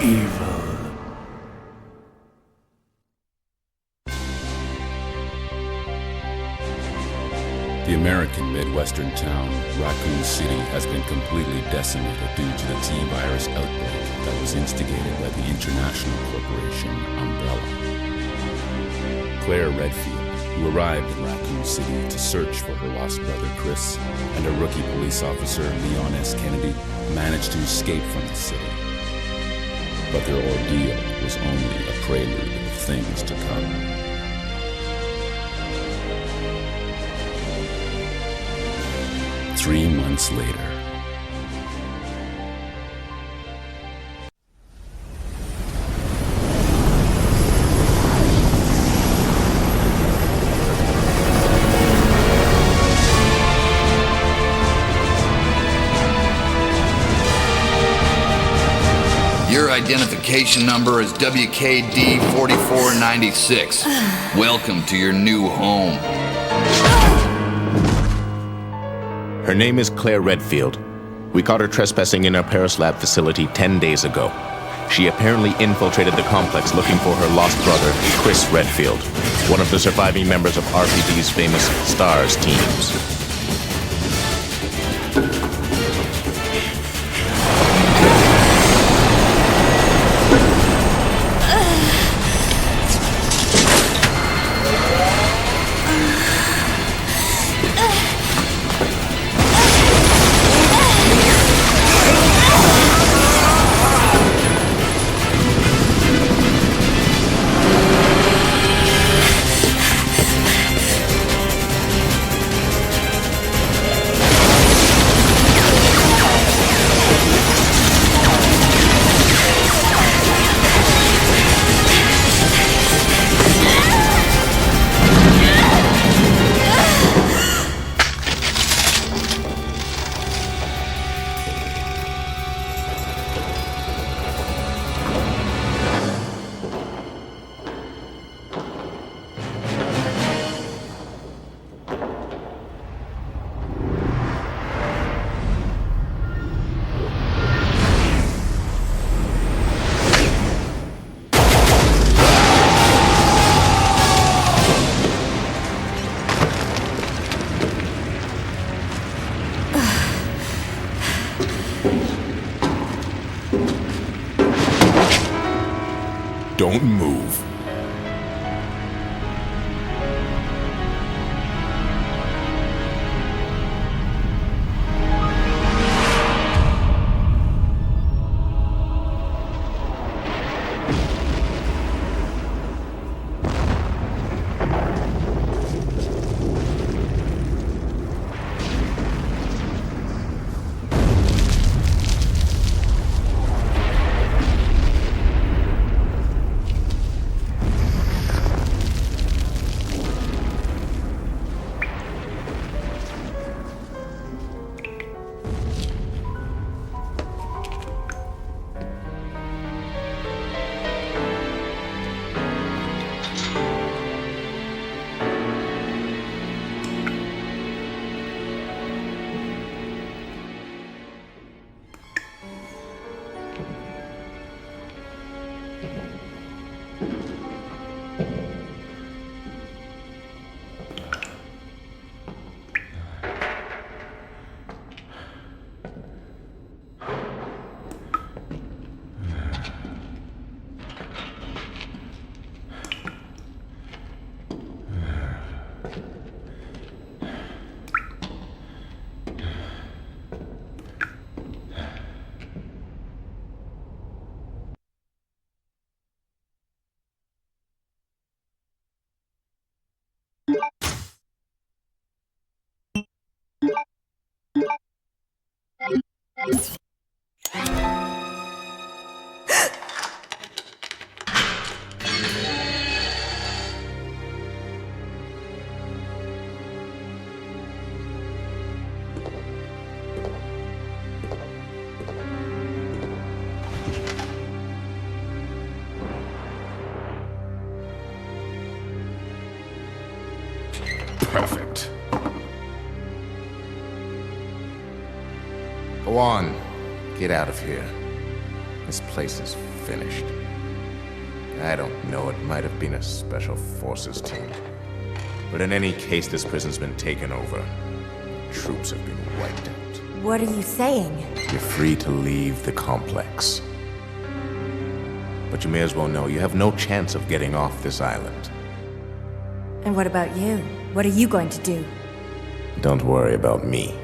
evil. The American Midwestern town, Raccoon City, has been completely decimated due to the T-virus outbreak that was instigated by the international corporation Umbrella. Claire Redfield, who arrived in Raccoon City to search for her lost brother Chris, and a rookie police officer, Leon S. Kennedy, managed to escape from the city. But their ordeal was only a prelude of things to come. 3 months later. Your identification number is WKD4496. Welcome to your new home. Her name is Claire Redfield. We caught her trespassing in our Paris lab facility 10 days ago. She apparently infiltrated the complex looking for her lost brother, Chris Redfield, one of the surviving members of RPD's famous STARS teams. Don't move. Perfect. Go on. Get out of here. This place is finished. I don't know, it might have been a special forces team. But in any case, this prison's been taken over. Troops have been wiped out. What are you saying? You're free to leave the complex. But you may as well know you have no chance of getting off this island. And what about you? What are you going to do? Don't worry about me.